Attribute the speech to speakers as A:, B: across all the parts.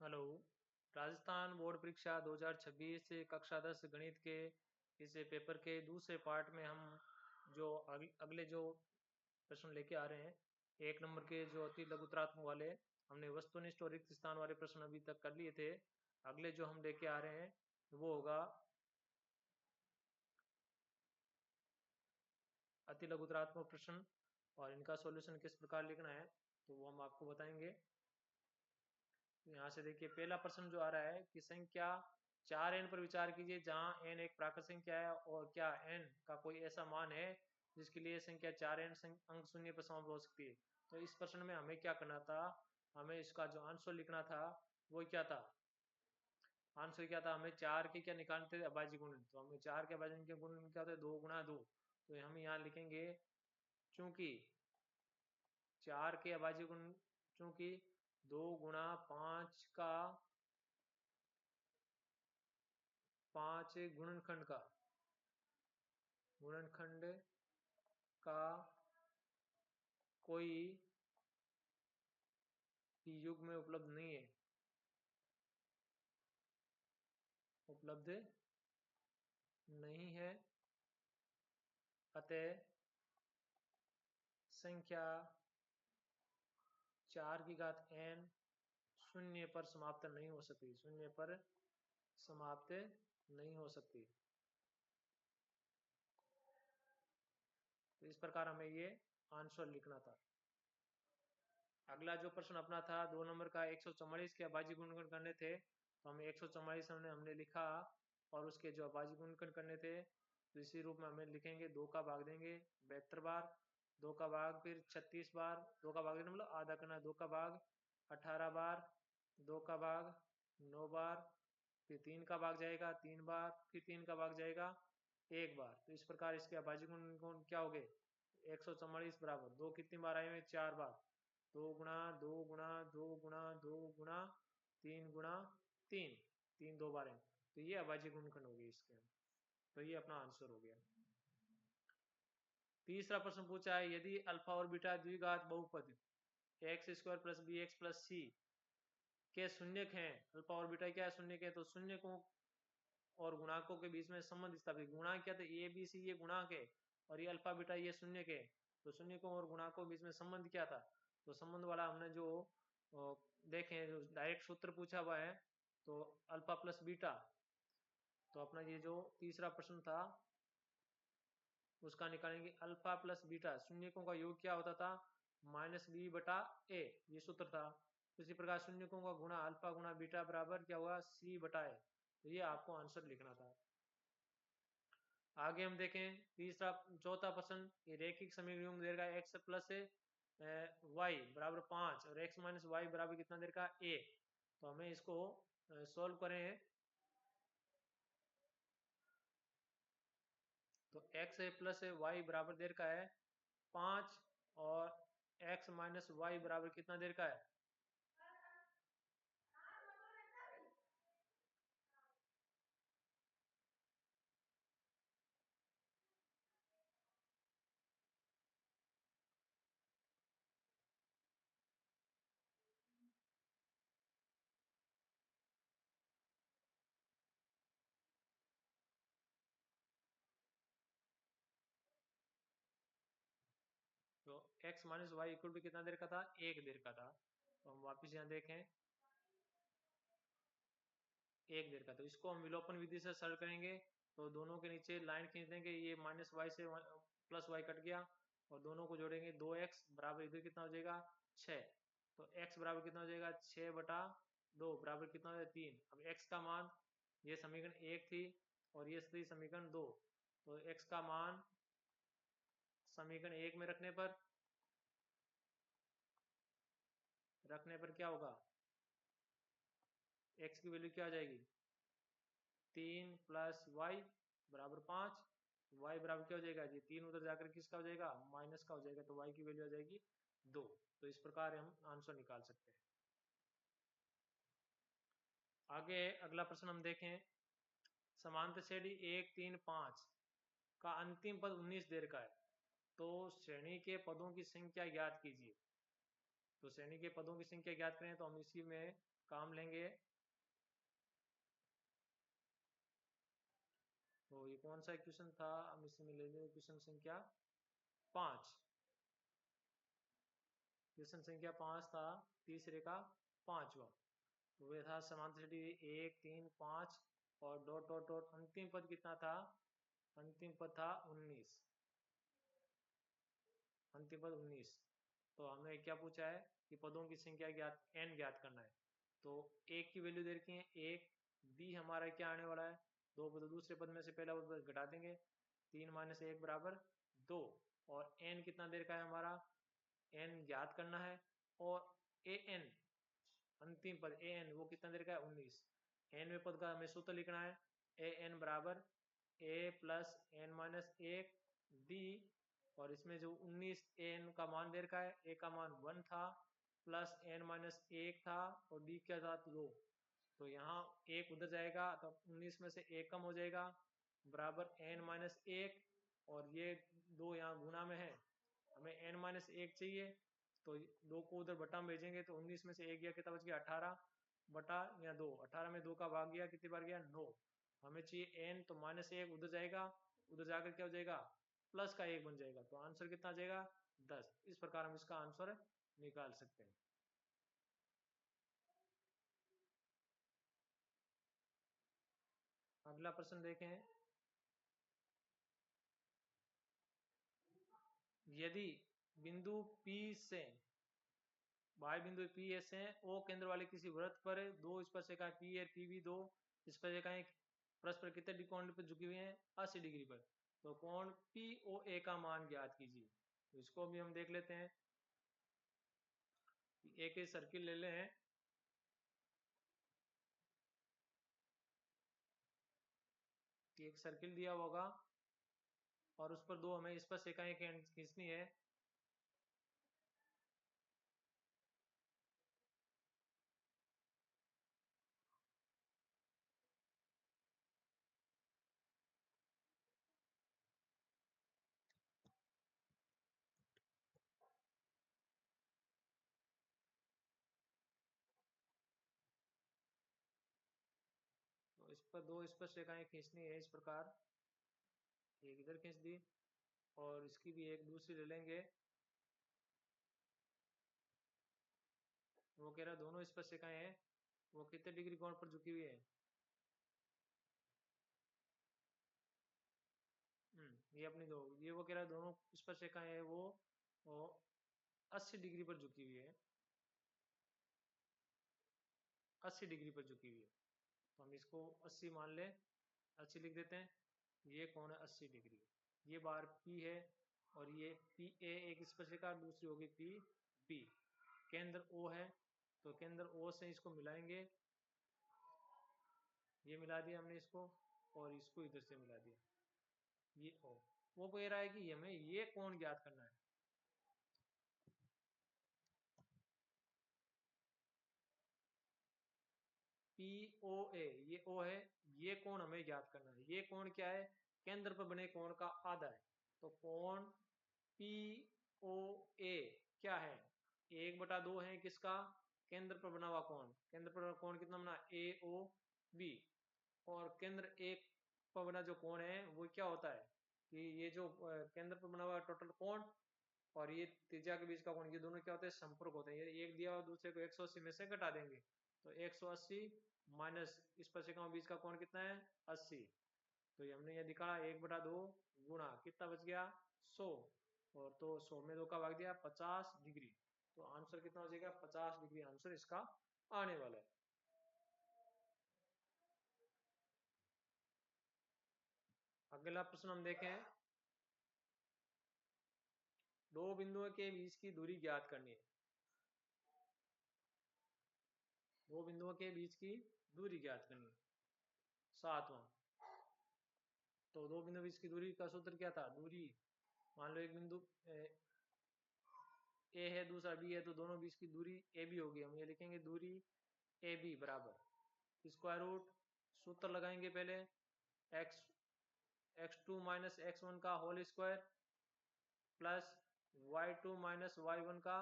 A: Hello. Rajasthan board परीक्षा 2026 कक्षा 10 गणित के इस पेपर के दूसरे पार्ट में हम जो अगले जो प्रश्न लेके आ रहे हैं, एक नंबर के जो अति लघुत्रात्मक वाले, हमने वस्तुनिष्ठ और रिक्त स्थान वाले प्रश्न अभी तक कर लिए थे। अगले जो हम लेके आ रहे हैं वो होगा अति लघुत्रात्मक प्रश्न, और इनका सॉल्यूशन किस प्रकार लिखना है तो वो हम आपको बताएंगे। तो यहाँ से देखिए, पहला प्रश्न जो आ रहा है कि संख्या 4n पर विचार कीजिए जहाँ n एक प्राकृत संख्या है और क्या n का कोई ऐसा मान है जिसके लिए संख्या 4n अंक शून्य पर समाप्त हो सकती है। तो इस प्रश्न में हमें क्या करना था, हमें इसका जो आंसर लिखना था वो क्या था। आंसर क्या था, हमें 4 के क्या निकालने थे, अभाज्य गुणन। तो हमें 4 के अभाज्य के गुणन क्या होता है, 2 गुणा 2। तो हम यहाँ लिखेंगे चूंकि 4 के अभाज्य गुण, चूंकि 2 गुणा 5 का 5 गुणनखंड का कोई भी युग में उपलब्ध नहीं है, उपलब्ध नहीं है। अतः संख्या 4 की घात n शून्य पर समाप्त नहीं हो सकती, शून्य पर समाप्त नहीं हो सकती। तो इस प्रकार हमें ये आंसर लिखना था। अगला जो प्रश्न अपना था 2 नंबर का, 144 के अभाज्य गुणनखंड करने थे। तो हमें 144 हमने लिखा, और उसके जो अभाज्य गुणनखंड करने थे तो इसी रूप में हमें लिखेंगे। 2 का भाग देंगे 72 बार, 2 का भाग फिर 36 बार, 2 का भाग देना मतलब आधा करना, 2 का भाग 18 बार, 2 का भाग 9 बार, फिर 3 का भाग जाएगा 3 बार, फिर 3 का भाग जाएगा 1 बार। तो इस प्रकार इसके अभाज्य गुणनखंड क्या हो गए, 144 बराबर 2 कितनी बार आए हुए, 4 बार। 2 गुणा 2 गुणा 2 गुणा 3 गुणा 3, 3 2 बार है। तो ये अभाज्य गुणनखंड हो गए इसके। तो ये अपना आंसर हो गया। तीसरा प्रश्न पूछा है, यदि अल्फा और बीटा द्विघात बहुपद X square plus B X plus C के शून्यक हैं। अल्फा और बीटा क्या है, शून्यक है। तो शून्यकों और गुणाकों के बीच में संबंध स्थापित। गुणांक क्या थे, ए बी सी ये गुणांक है, और ये अल्फा बीटा ये शून्यक है। तो शून्यकों और गुणाकों के बीच में संबंध क्या था, तो संबंध वाला हमने जो देखे, जो डायरेक्ट सूत्र पूछा हुआ है, तो अल्फा प्लस बीटा। तो अपना ये जो तीसरा प्रश्न था उसका निकालेंगे, अल्फा प्लस बीटा शून्यकों का योग क्या होता था, माइनस बी बटा ए, ये सूत्र था। उसी प्रकार शून्यकों का गुणा अल्फा गुणा बीटा बराबर क्या हुआ, सी बटा ए। तो ये आपको आंसर लिखना था। आगे हम देखें तीसरा चौथा प्रश्न, ये रैखिक समीकरण देगा एक्स प्लस वाई बराबर 5 और एक्स माइनस वाई बराबर कितना देर का ए। तो हमें इसको सॉल्व करें। तो एक्स प्लस वाई बराबर देर का है 5, और एक्स माइनस वाई बराबर कितना देर का है, तो x minus y equal to कितना देर का था, 1 देर का था। तो हम वापिस यहाँ देखें 1 देर का। तो इसको हम विलोपन विधि से सरल करेंगे। तो दोनों के नीचे लाइन खींच देंगे, ये माइनस वाई से प्लस वाई कट गया, और दोनों को जोड़ेंगे 2x बराबर इधर कितना हो जाएगा 6। तो x बराबर कितना हो जाएगा 6/2 बराबर कितना हो जाएगा 3। अब x का मान, ये समीकरण 1 थी और ये थी समीकरण 2। तो x का मान समीकरण 1 में रखने पर क्या होगा, x की वैल्यू क्या हो जाएगी 3 प्लस वाई बराबर 5। वाई बराबर क्या हो जाएगा जी, 3 उधर जाकर किसका हो जाएगा, माइनस का हो जाएगा। तो वाई की वैल्यू आ जाएगी 2। तो इस प्रकार हम आंसर निकाल सकते हैं। आगे अगला प्रश्न हम देखें, समांतर श्रेणी 1 3 5 का अंतिम पद 19 देर का है। तो श्रेणी के पदों की संख्या ज्ञात कीजिए। तो श्रेणी के पदों की संख्या ज्ञात करें, तो हम इसी में काम लेंगे। तो ये कौन सा क्वेश्चन था, हम इसमें ले लेंगे क्वेश्चन संख्या 5। क्वेश्चन संख्या 5 था, तीसरे का 5वां। तो ये था समांतर श्रेणी 1 3 5 और डॉट डॉट डॉट अंतिम पद कितना था, अंतिम पद था 19, अंतिम पद 19। तो हमें क्या पूछा है कि पदों की संख्या ज्ञात n ज्ञात करना है। तो एक की वैल्यू दे रखी है 1, b हमारा क्या आने वाला है 2, तो दूसरे पद में से पहला पद घटा देंगे, 3 माइनस 1 बराबर 2। और n कितना दे रखा है हमारा, n ज्ञात करना है। और an अंतिम पद an वो कितना दे रखा है 19। nवें पद का हमें सूत्र लिखना है an बराबर a plus n minus 1 d। और इसमें जो 19 an का मान दे रखा है, a का मान 1 था प्लस n माइनस 1 था और d क्या था 2। तो यहाँ एक उधर जाएगा तो 19 में से 1 कम हो जाएगा बराबर n माइनस 1। और ये 2 यहाँ गुना में है, हमें n माइनस 1 चाहिए। तो 2 को उधर बटा में भेजेंगे तो 19 में से 1 गया, कितना बच गया 18 बटा या 2, 18 में 2 का भाग गया, कितनी बार गया 9। हमें चाहिए n, तो माइनस 1 उधर जाएगा, उधर जाकर क्या हो जाएगा प्लस का 1 बन जाएगा। तो आंसर कितना आ जाएगा 10। इस प्रकार हम इसका आंसर निकाल सकते हैं। अगला प्रश्न देखें, यदि बिंदु P से बाह्य बिंदु P ऐसे हैं, O केंद्र वाले किसी वृत्त पर दो स्पर्शिकाएं P और PB, दो स्पर्शिकाएं परस्पर कितने कोण पर झुकी हुई हैं 80 डिग्री पर। तो कोण POA का मान ज्ञात कीजिए। तो इसको भी हम देख लेते हैं। एक सर्किल ले लें, एक सर्किल दिया होगा और उस पर दो हमें स्पर्शिकाएं खींचनी है। तो इस पर दो स्पर्शिकाएं खींचनी है इस प्रकार, एक इधर खींच दी और इसकी भी एक दूसरी ले लेंगे। वो कह रहा दोनों स्पर्शिकाएं हैं वो कितने डिग्री कोण पर झुकी हुई है। ये अपनी दो, ये वो कह रहा है दोनों स्पर्शिकाएं हैं वो 80 डिग्री पर झुकी हुई है, 80 डिग्री पर झुकी हुई है। तो हम इसको 80 मान ले, 80 लिख देते हैं। ये कोण है 80 डिग्री, ये बार P है और ये PA एक स्पर्शिका, दूसरी होगी PB। केंद्र O है तो केंद्र O से इसको मिलाएंगे, ये मिला दिया हमने इसको और इसको इधर से मिला दिया, ये O। वो कह रहा है कि हमें ये कोण ज्ञात करना है। POA ये O है, ये कोण हमें ज्ञात करना है। ये कोण क्या है, केंद्र पर बने कोण का आधा है। तो कोण POA क्या है, 1/2 है किसका, केंद्र पर बना हुआ कोण। केंद्र पर कोण कितना बना AOB। और केंद्र एक पर बना जो कोण है वो क्या होता है कि ये जो केंद्र पर बना हुआ टोटल कोण और ये त्रिज्या के बीच का कोण, ये दोनों क्या होते हैं संपर्क होते हैं। ये एक दिया और दूसरे को 180 में से घटा देंगे तो 180 माइनस स्पर्शिकाओं के बीच का कोण कितना है 80। तो ये हमने ये दिखा 1/2 गुणा कितना बच गया 100। और तो 100 में 2 का भाग दिया 50 डिग्री। तो आंसर कितना हो जाएगा 50 डिग्री आंसर इसका आने वाला है। अगला प्रश्न हम देखें, दो बिंदुओं के बीच की दूरी ज्ञात करनी है। दो बिंदुओं के बीच की दूरी ज्ञात करनी है। 7वां, तो दो बिंदु बीच की दूरी का सूत्र क्या था, दूरी मान लो एक बिंदु ए है दूसरा बी है, तो दोनों बीच की दूरी ए बी होगी। हम ये लिखेंगे दूरी ए बी बराबर स्क्वायर रूट, सूत्र लगाएंगे पहले x2 माइनस x1 का whole square plus y2 minus y1 का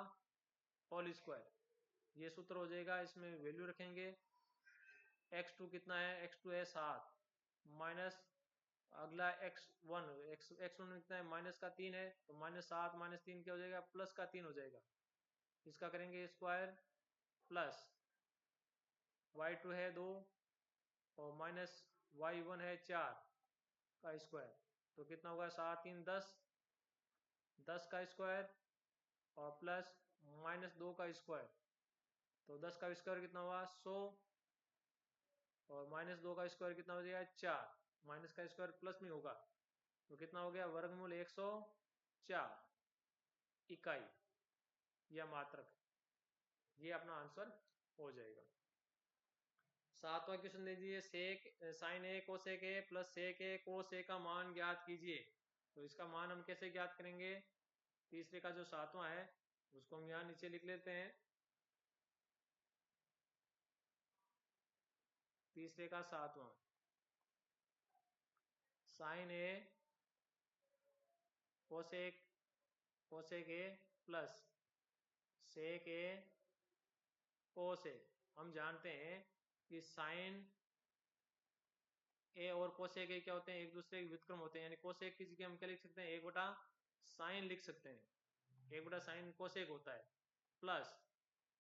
A: होल स्क्वायर। ये सूत्र हो जाएगा, इसमें वैल्यू रखेंगे। x2 कितना है, x2 है 7, माइनस अगला x1, x1 कितना है, माइनस का 3 है, तो -7 -3 क्या हो जाएगा, प्लस का 3 हो जाएगा। इसका करेंगे स्क्वायर, प्लस y2 है 2 और माइनस y1 है 4 का स्क्वायर, तो कितना होगा, 7 3 10, 10 का स्क्वायर और प्लस -2 का स्क्वायर, तो 10 का स्क्वायर कितना हुआ 100 और -2 का स्क्वायर कितना हो जाएगा 4, माइनस का स्क्वायर प्लस में होगा तो कितना हो गया, वर्गमूल 104 इकाई या मात्रक। ये अपना आंसर हो जाएगा। सातवां क्वेश्चन दीजिए, sec sine A cosec A plus sec A cos A का मान ज्ञात कीजिए। तो इसका मान हम कैसे ज्ञात करेंगे, तीसरे का जो सातवां है उसको हम यहाँ नीचे लिख लेते हैं। तीसरे का सातवां, sine A cosec cosec A plus sec A cos A. हम जानते हैं कि साइन ए और कोसेक ए क्या होते हैं, एक दूसरे के व्युत्क्रम होते हैं, यानी कोसेक की जगह हम क्या लिख सकते हैं, 1/साइन लिख सकते हैं, 1/साइन कोसेक होता है, प्लस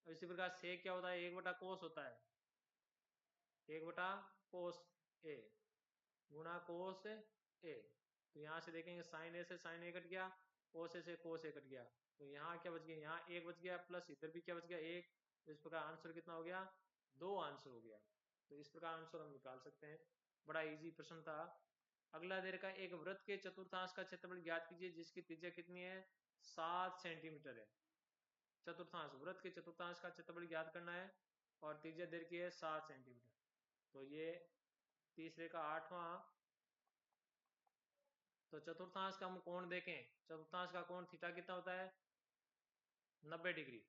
A: इसी प्रकार सेक क्या होता है, 1/कोस होता है, 1/कोस ए गुणा कोस ए। तो यहाँ से देखेंगे साइन ए से साइन ए कट गया, कोस ए से कोस ए कट गया, तो यहाँ क्या बच गया, यहाँ 1 बच गया, प्लस इधर भी क्या बच गया 1, तो इस प्रकार आंसर कितना हो गया, 2 आंसर हो गया। तो इस प्रकार आंसर हम निकाल सकते हैं। बड़ा इजी प्रश्न था। अगला दे रखा है, एक वृत्त के चतुर्थांश का क्षेत्रफल ज्ञात कीजिए जिसकी त्रिज्या कितनी है, 7 सेंटीमीटर है। चतुर्थांश, वृत्त के चतुर्थांश का क्षेत्रफल ज्ञात करना है और त्रिज्या दे रखी है 7 सेंटीमीटर। तो ये तीसरे का आठवां, तो चतुर्थांश का हम कोण देखें, चतुर्थांश का कोण थीटा कितना होता है, 90 डिग्री।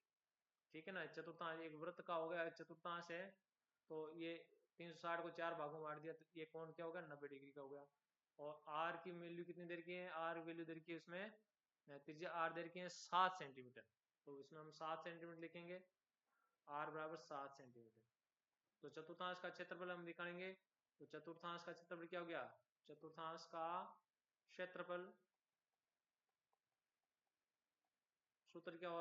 A: ठीक है ना, चतुर्थांश एक वृत्त का हो गया, चतुर्थांश है, तो ये 360 को 4 भागों में बांट दिया, तो ये कोण क्या हो गया, 90 डिग्री का हो गया। और आर की वैल्यू कितनी देर की है, आर वैल्यू देर की है उसमें, त्रिज्या आर देर की है 7 सेंटीमीटर, तो इसमें हम 7 सेंटीमीटर लिखेंगे, आर बराबर 7 सेंटीमीटर। तो चतुर्थांश का क्षेत्रफल हम निकालेंगे, तो चतुर्थांश का क्षेत्रफल क्या हो गया, चतुर्थांश का क्षेत्रफल सूत्र क्या होता है,